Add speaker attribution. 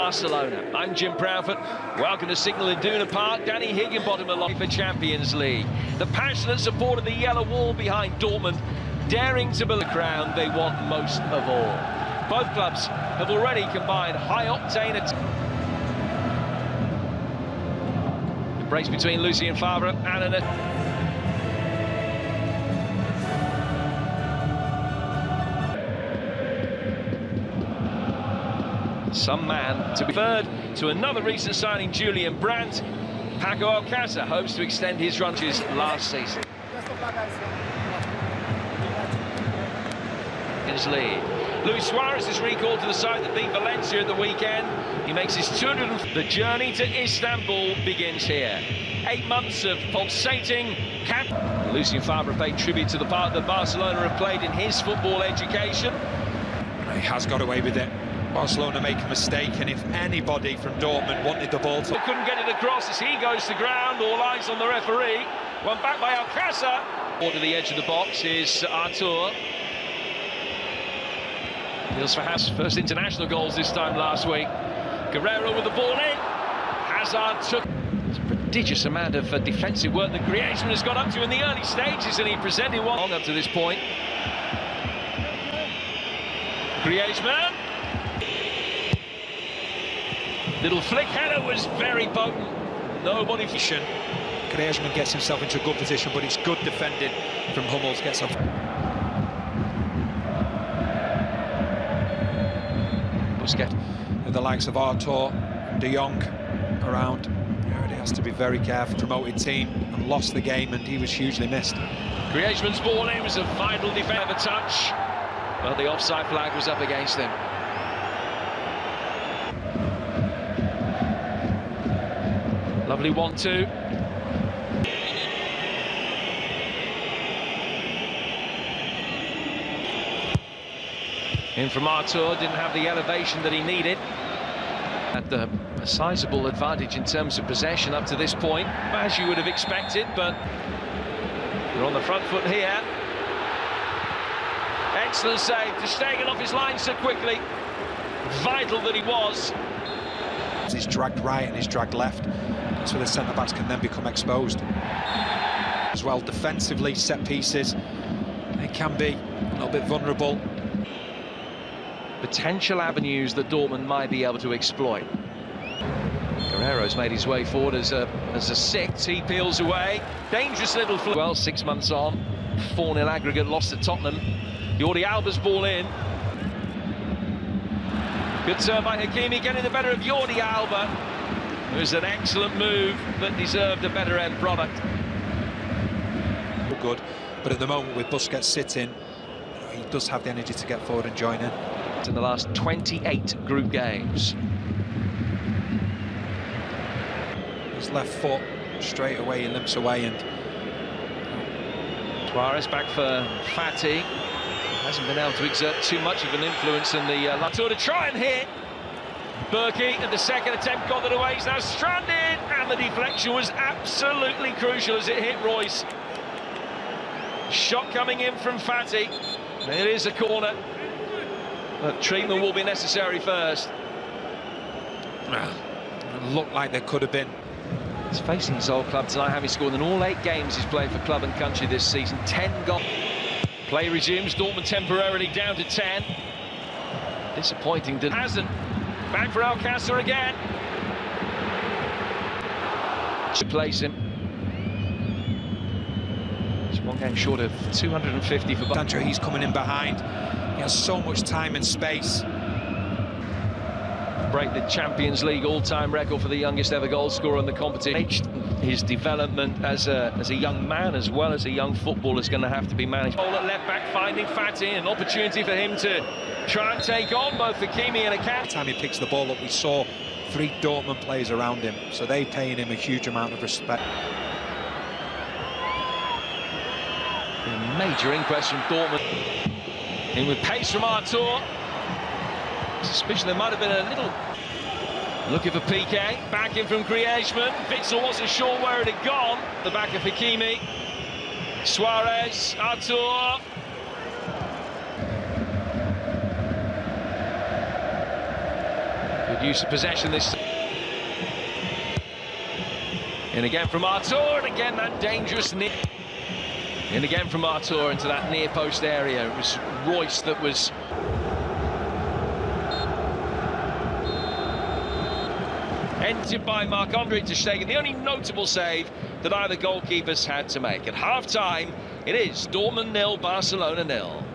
Speaker 1: Barcelona. I'm Jim Proudfoot. Welcome to Signal Iduna Park. Danny Higginbottom along for Champions League. The passionate support of the yellow wall behind Dortmund, daring to build the crown they want most of all. Both clubs have already combined high-octane the brace between Lucien Favre and some man to be third to another recent signing, Julian Brandt. Paco Alcácer hopes to extend his runches last season. His lead. Luis Suarez is recalled to the side that beat Valencia at the weekend. He makes his 200th. The journey to Istanbul begins here. 8 months of pulsating camp. Lucien Favre paid tribute to the part that Barcelona have played in his football education.
Speaker 2: He has got away with it. Barcelona make a mistake, and if anybody from Dortmund wanted the ball to...
Speaker 1: Couldn't get it across as he goes to ground. All eyes on the referee. One back by Alcácer. Or to the edge of the box is Artur. Niels Verhaas, first international goals this time last week. Guerrero with the ball in. Hazard took... It's a prodigious amount of defensive work that Griezmann has got up to in the early stages, and he presented one up to this point. Griezmann. Little flick header was very potent. Nobody...
Speaker 2: Griezmann gets himself into a good position, but it's good defending from Hummels. Gets up.
Speaker 1: Busquets.
Speaker 2: And the likes of Artur, De Jong around. He has to be very careful. Promoted team and lost the game, and he was hugely missed.
Speaker 1: Griezmann's ball in was a vital defensive touch, but the offside flag was up against him. Lovely 1-2. In from Artur, didn't have the elevation that he needed. Had a sizable advantage in terms of possession up to this point, as you would have expected, but they're on the front foot here. Excellent save. Stegen off his line so quickly. Vital that he was.
Speaker 2: He's dragged right and he's dragged left. That's where the centre-backs can then become exposed. As well, defensively, set pieces, they can be a little bit vulnerable.
Speaker 1: Potential avenues that Dortmund might be able to exploit. Guerrero's made his way forward as a sixth. He peels away. Dangerous little flick. Well, 6 months on, 4-0 aggregate loss to Tottenham. Jordi Alba's ball in. Good turn by Hakimi, getting the better of Jordi Alba. It was an excellent move that deserved a better end product.
Speaker 2: Good, but at the moment with Busquets sitting, he does have the energy to get forward and join in.
Speaker 1: In the last 28 group games.
Speaker 2: His left foot straight away, he limps away, and
Speaker 1: Suarez back for Fati. Hasn't been able to exert too much of an influence in the Latour to try and hit. Berkey at the second attempt got it away. He's now stranded, and the deflection was absolutely crucial as it hit Royce. Shot coming in from Fati. It is a corner, but treatment will be necessary first.
Speaker 2: It looked like there could have been.
Speaker 1: He's facing his old club tonight, having scored in all 8 games he's played for club and country this season. 10 goals. Play resumes. Dortmund temporarily down to 10. Disappointing. Hasn't. Back for Alcácer again. Should place him. It's 1 game short of 250 for
Speaker 2: Sancho. He's coming in behind. He has so much time and space.
Speaker 1: Break the Champions League all-time record for the youngest ever goal scorer in the competition. His development as a young man as well as a young footballer is going to have to be managed. Ball at left back, finding Fati, an opportunity for him to try and take on both Hakimi and Akanji.
Speaker 2: Every time he picks the ball up, we saw 3 Dortmund players around him, so they're paying him a huge amount of respect.
Speaker 1: A major inquest from Dortmund. In with pace from Artur. Suspicion there might have been a little... Looking for Piqué, back in from Griezmann. Witsel wasn't sure where it had gone. The back of Hakimi. Suarez, Artur. Good use of possession this time. In again from Artur, and again that dangerous near. In again from Artur into that near post area. It was Royce that was. Entered by Marc-Andre ter Stegen, the only notable save that either goalkeepers had to make. At half-time, it is Dortmund 0, Barcelona 0.